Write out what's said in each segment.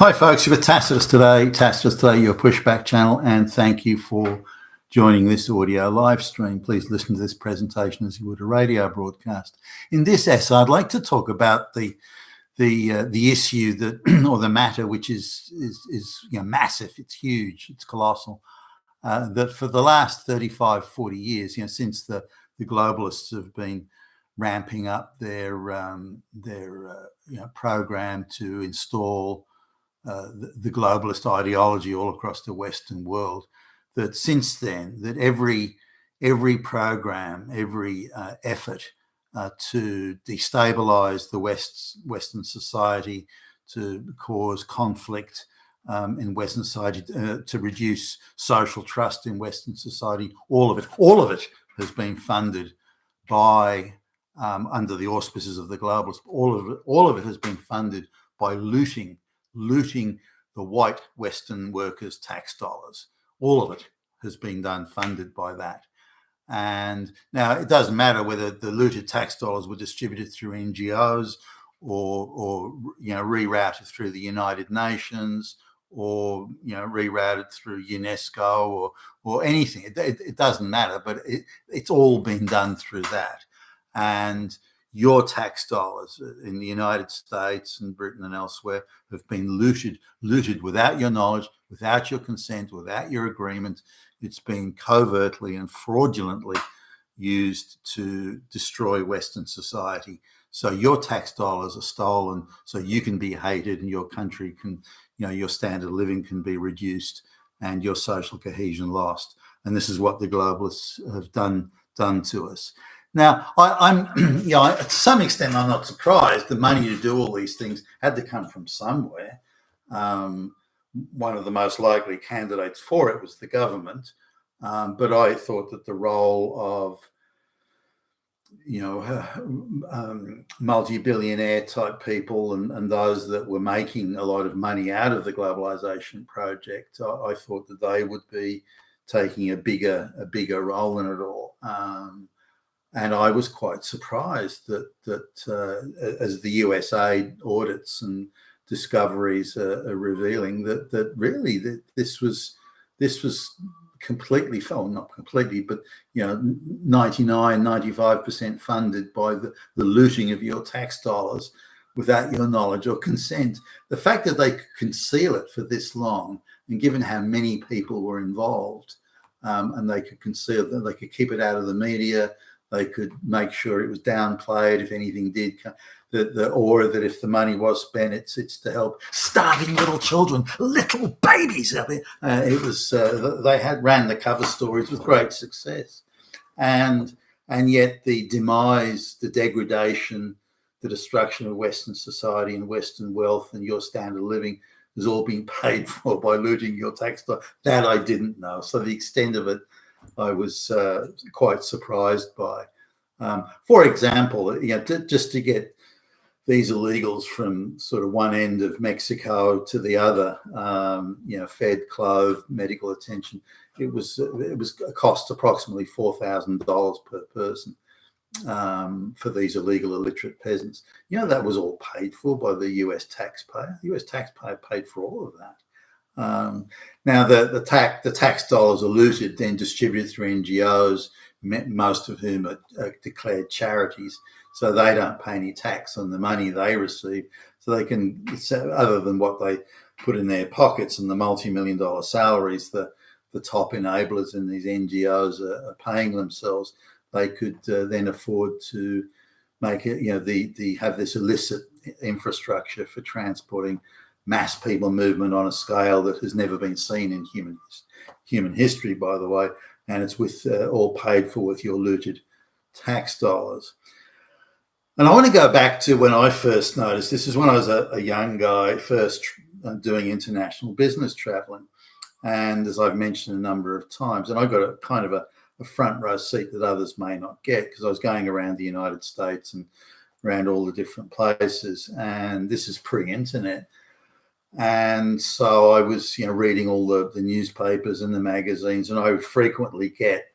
Hi, folks. You've got Tacitus today, your pushback channel, and thank you for joining this audio live stream. Please listen to this presentation as you would a radio broadcast. In this essay, I'd like to talk about the issue that, or the matter, which is massive. It's huge. It's colossal. That for the last 35, 40 years, since the globalists have been ramping up their program to install the globalist ideology all across the Western world, that since then, that every program, every effort to destabilize the Western society, to cause conflict in Western society, to reduce social trust in Western society, all of it has been funded by under the auspices of the globalists. All of it has been funded by looting the white Western workers' tax dollars. All of it has been funded by that. And now it doesn't matter whether the looted tax dollars were distributed through NGOs or rerouted through the United Nations or rerouted through UNESCO or anything. It doesn't matter, but it's all been done through that. And your tax dollars in the United States and Britain and elsewhere have been looted without your knowledge, without your consent, without your agreement. It's been covertly and fraudulently used to destroy Western society. So your tax dollars are stolen so you can be hated and your country can, your standard of living can be reduced and your social cohesion lost. And this is what the globalists have done to us. Now, I'm to some extent, I'm not surprised. The money to do all these things had to come from somewhere. One of the most likely candidates for it was the government. But I thought that the role of, multi-billionaire type people and those that were making a lot of money out of the globalization project, I thought that they would be taking a bigger role in it all. And I was quite surprised that as the USA audits and discoveries are revealing that really that this was completely, not completely, but 95% funded by the looting of your tax dollars without your knowledge or consent. The fact that they could conceal it for this long, and given how many people were involved, and they could conceal that, they could keep it out of the media. They could make sure it was downplayed if anything did, or that if the money was spent, it's to help starving little children, little babies out there. It was they ran the cover stories with great success, and yet the demise, the degradation, the destruction of Western society and Western wealth and your standard of living has all been paid for by looting your tax dollar. That I didn't know. So the extent of it, I was quite surprised by. For example, just to get these illegals from sort of one end of Mexico to the other, fed, clothed, medical attention, it was cost approximately $4,000 per person for these illegal illiterate peasants. That was all paid for by the US taxpayer. The US taxpayer paid for all of that. Now the tax dollars are looted, then distributed through NGOs, most of whom are declared charities, so they don't pay any tax on the money they receive. So they can, other than what they put in their pockets and the multi-million-dollar salaries the top enablers in these NGOs are paying themselves, they could then afford to make it, have this illicit infrastructure for transporting mass people movement on a scale that has never been seen in human history, by the way, and it's all paid for with your looted tax dollars. And I want to go back to when I first noticed. This is when I was a young guy, first doing international business traveling, and as I've mentioned a number of times, and I got a kind of a front row seat that others may not get, because I was going around the United States and around all the different places, and this is pre-internet. And so I was, reading all the newspapers and the magazines, and I would frequently get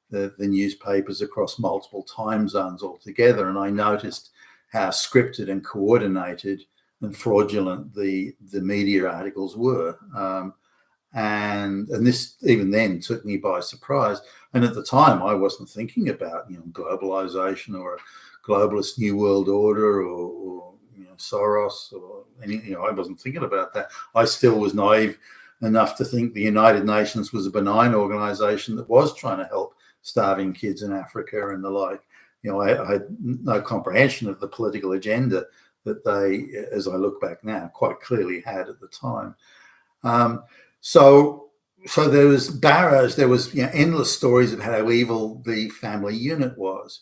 the newspapers across multiple time zones altogether. And I noticed how scripted and coordinated fraudulent the media articles were. And this even then took me by surprise. And at the time, I wasn't thinking about globalization or a globalist new world order or Soros or anything. I wasn't thinking about that. I still was naive enough to think the United Nations was a benign organization that was trying to help starving kids in Africa and the like. I had no comprehension of the political agenda that they, as I look back now, quite clearly had at the time. So there was Barrows. There was endless stories of how evil the family unit was,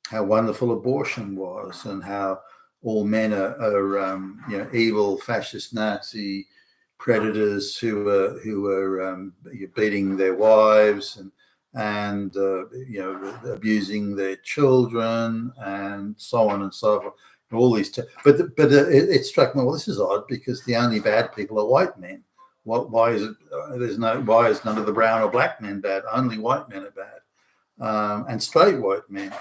how wonderful abortion was, and how all men are evil fascist Nazi predators who were beating their wives and abusing their children and so on and so forth. All these, but it struck me. Well, this is odd because the only bad people are white men. Why is it? Why is none of the brown or black men bad? Only white men are bad, and straight white men.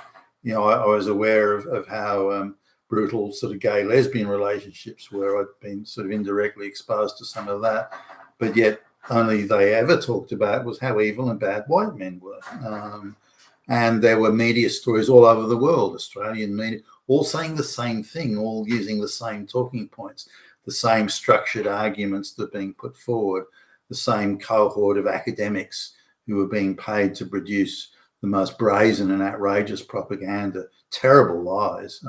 I was aware of how brutal sort of gay lesbian relationships were. I'd been sort of indirectly exposed to some of that, but yet only they ever talked about was how evil and bad white men were. And there were media stories all over the world, Australian media, all saying the same thing, all using the same talking points, the same structured arguments that are being put forward, the same cohort of academics who were being paid to produce the most brazen and outrageous propaganda, terrible lies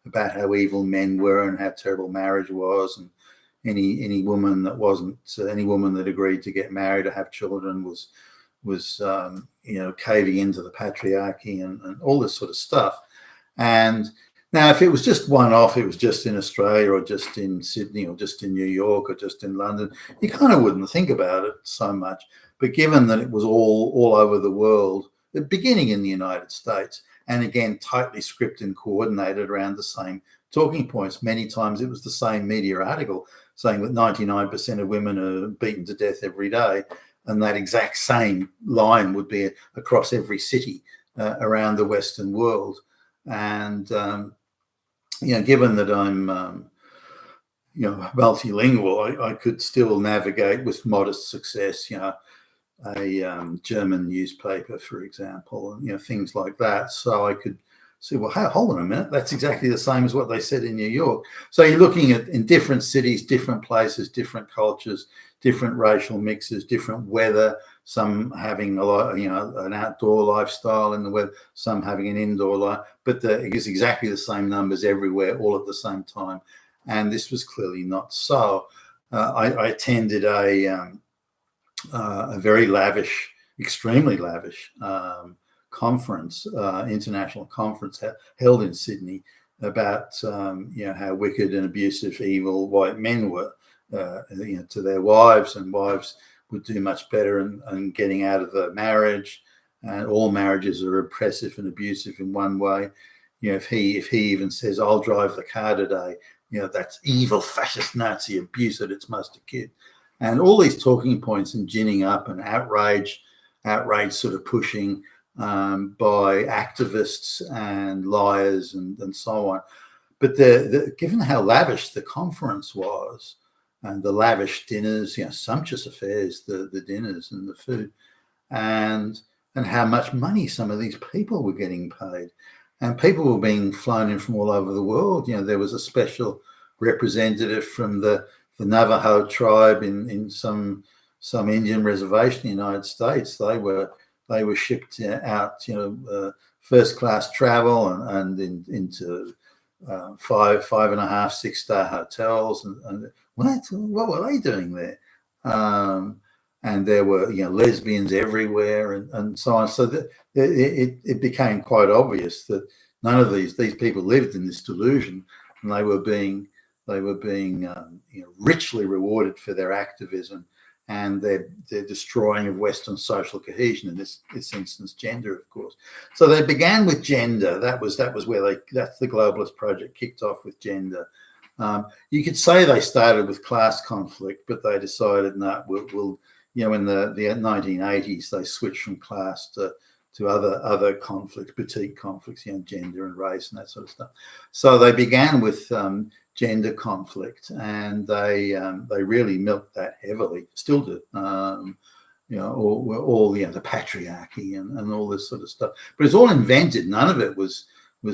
about how evil men were and how terrible marriage was, and any woman that wasn't any woman that agreed to get married or have children was caving into the patriarchy and all this sort of stuff. And now, if it was just one-off, it was just in Australia or just in Sydney or just in New York or just in London, you kind of wouldn't think about it so much. But given that it was all over the world, beginning in the United States, and again, tightly scripted and coordinated around the same talking points, many times it was the same media article saying that 99% of women are beaten to death every day. And that exact same line would be across every city around the Western world. And given that I'm, multilingual, I could still navigate with modest success, a German newspaper, for example, and, things like that. So I could say, well, hold on a minute, that's exactly the same as what they said in New York. So you're looking at in different cities, different places, different cultures, different racial mixes, different weather, some having a lot, an outdoor lifestyle in the weather, some having an indoor life, but it's exactly the same numbers everywhere, all at the same time. And this was clearly not so. I attended a very lavish, extremely lavish conference, international conference held in Sydney about how wicked and abusive, evil white men were to their wives, and wives would do much better in getting out of the marriage. And all marriages are oppressive and abusive in one way. If he even says, "I'll drive the car today," that's evil fascist Nazi abuse at its most acute. And all these talking points and ginning up and outrage sort of pushing by activists and liars and so on. But given how lavish the conference was and the lavish dinners, sumptuous affairs, the dinners and the food, and how much money some of these people were getting paid. And people were being flown in from all over the world. There was a special representative from the Navajo tribe in some Indian reservation in the United States. They were shipped out, first class travel and into 5.5, 6-star hotels. And what were they doing there? And there were lesbians everywhere and so on. So it became quite obvious that none of these people lived in this delusion, and they were being richly rewarded for their activism and their destroying of Western social cohesion, in this instance, gender, of course. So they began with gender. That's the globalist project kicked off with gender. You could say they started with class conflict, but they decided, no, we'll in the 1980s, they switched from class to other conflicts, boutique conflicts, gender and race and that sort of stuff. So they began with gender conflict, and they really milked that heavily, still do. All the patriarchy and all this sort of stuff. But it's all invented. None of it was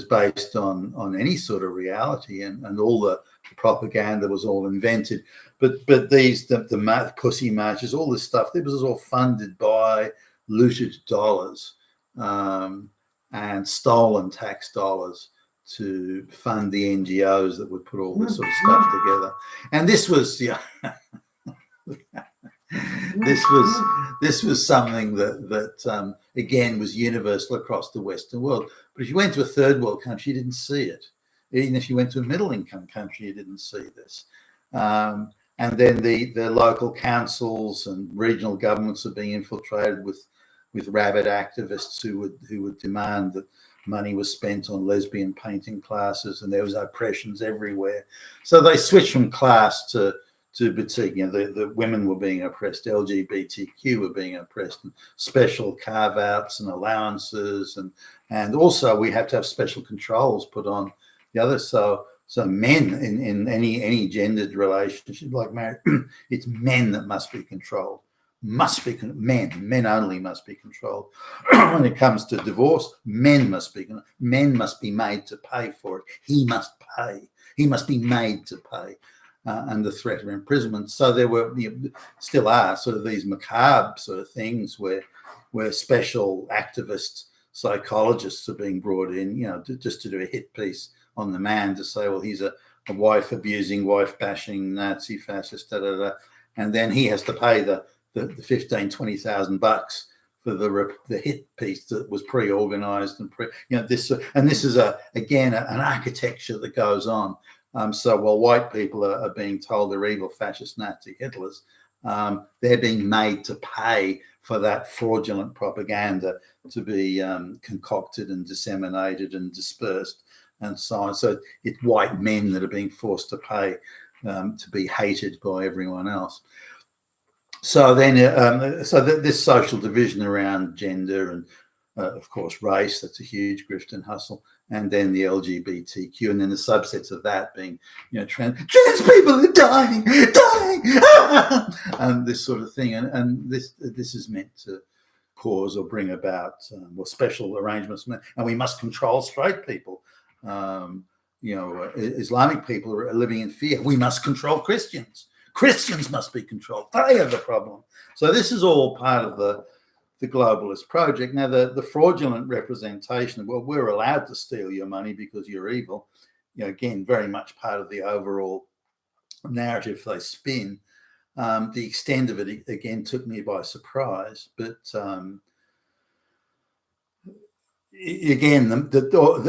based on any sort of reality, and all the propaganda was all invented. But the pussy marches, all this stuff, this was all funded by looted dollars and stolen tax dollars to fund the NGOs that would put all this sort of stuff together. And this was this was something that again was universal across the Western world. But if you went to a third world country, you didn't see it. Even if you went to a middle income country, you didn't see this. And then the local councils and regional governments are being infiltrated with rabid activists who would demand that money was spent on lesbian painting classes, and there was oppressions everywhere. So they switched from class to boutique. The women were being oppressed, LGBTQ were being oppressed, and special carve-outs and allowances, and also we have to have special controls put on the others. So men in any gendered relationship like marriage, it's men that must be controlled. Men only must be controlled. When it comes to divorce, men must be made to pay for it. He must pay. He must be made to pay under threat of imprisonment. So there were, still are, sort of these macabre sort of things where special activists, psychologists are being brought in, just to do a hit piece on the man, to say, well, he's a wife abusing, wife bashing, Nazi fascist, and then he has to pay the $15,000-$20,000 for the hit piece that was pre-organized and this is again an architecture that goes on. So while white people are being told they're evil fascist Nazi Hitlers, they're being made to pay for that fraudulent propaganda to be concocted and disseminated and dispersed and so on. So it's white men that are being forced to pay to be hated by everyone else. So then, this social division around gender and, of course, race, that's a huge grift and hustle, and then the LGBTQ, and then the subsets of that being, trans people are dying, and this sort of thing. And this is meant to cause or bring about special arrangements, and we must control straight people. Islamic people are living in fear. We must control Christians. Christians must be controlled. They are the problem. So this is all part of the globalist project. Now, the fraudulent representation of, well, we're allowed to steal your money because you're evil, again, very much part of the overall narrative they spin. The extent of it, again, took me by surprise. But again,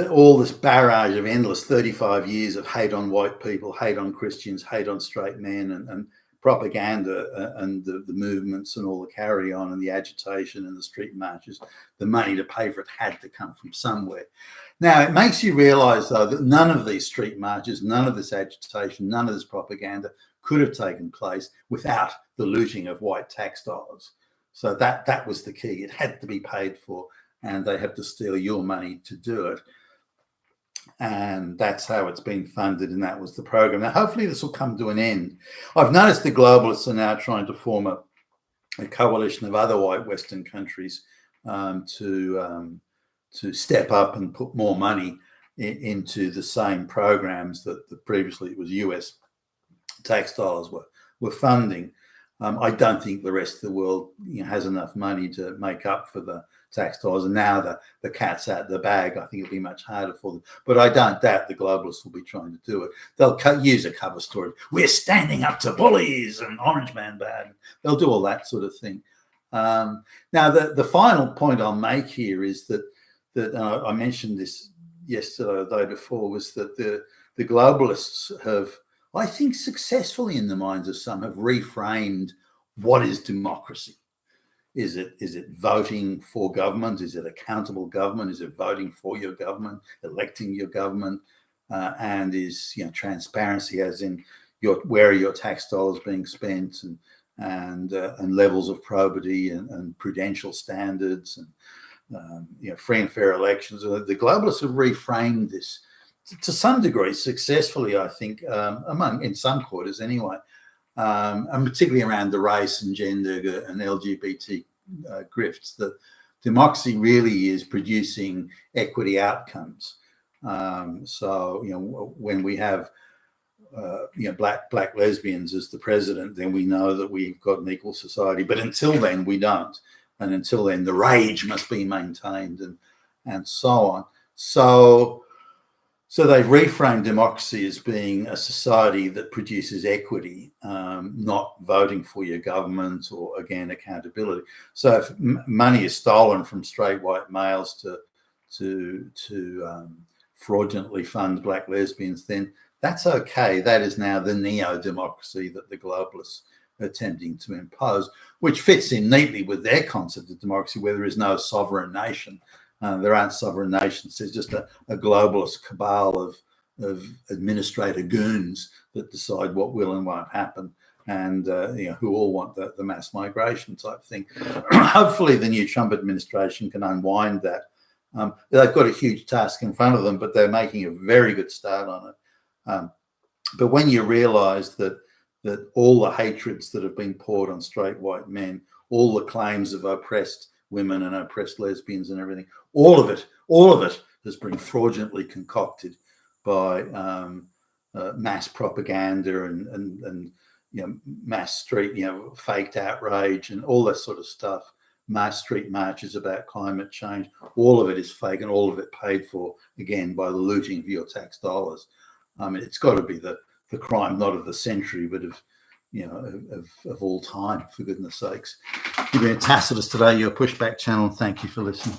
all this barrage of endless 35 years of hate on white people, hate on Christians, hate on straight men, and propaganda and the movements and all the carry on and the agitation and the street marches, the money to pay for it had to come from somewhere. Now, it makes you realize, though, that none of these street marches, none of this agitation, none of this propaganda could have taken place without the looting of white tax dollars. So that was the key. It had to be paid for, and they have to steal your money to do it. And that's how it's been funded, and that was the program. Now, hopefully this will come to an end. I've noticed the globalists are now trying to form a coalition of other white Western countries to step up and put more money into the same programs that previously it was US tax dollars were funding. I don't think the rest of the world has enough money to make up for the tax dollars, and now the cat's out of the bag. I think it'll be much harder for them. But I don't doubt the globalists will be trying to do it. They'll use a cover story. We're standing up to bullies and Orange Man bad. They'll do all that sort of thing. Now, the final point I'll make here is that I mentioned this yesterday or the day before, was that the globalists have, I think successfully in the minds of some, have reframed what is democracy. Is it voting for government? Is it accountable government? Is it voting for your government, electing your government? And is transparency, as in where are your tax dollars being spent, and levels of probity and prudential standards free and fair elections. The globalists have reframed this to some degree successfully, I think, in some quarters anyway, and particularly around the race and gender and LGBT grifts. That democracy really is producing equity outcomes. So when we have black lesbians as the president, then we know that we've got an equal society. But until then, we don't. And until then, the rage must be maintained, and so on. So they've reframed democracy as being a society that produces equity, not voting for your government or, again, accountability. So if money is stolen from straight white males to fraudulently fund black lesbians, then that's okay. That is now the neo-democracy that the globalists are attempting to impose, which fits in neatly with their concept of democracy, where there is no sovereign nation. There aren't sovereign nations. There's just a globalist cabal of administrator goons that decide what will and won't happen, and who all want the mass migration type thing. Hopefully, the new Trump administration can unwind that. They've got a huge task in front of them, but they're making a very good start on it. But when you realise that all the hatreds that have been poured on straight white men, all the claims of oppressed women and oppressed lesbians and everything, all of it has been fraudulently concocted by mass propaganda and mass street, faked outrage and all that sort of stuff. Mass street marches about climate change. All of it is fake, and all of it paid for, again, by the looting of your tax dollars. I mean, it's got to be the crime, not of the century, but of all time, for goodness sakes. You've been Tacitus today, your Pushback channel. Thank you for listening.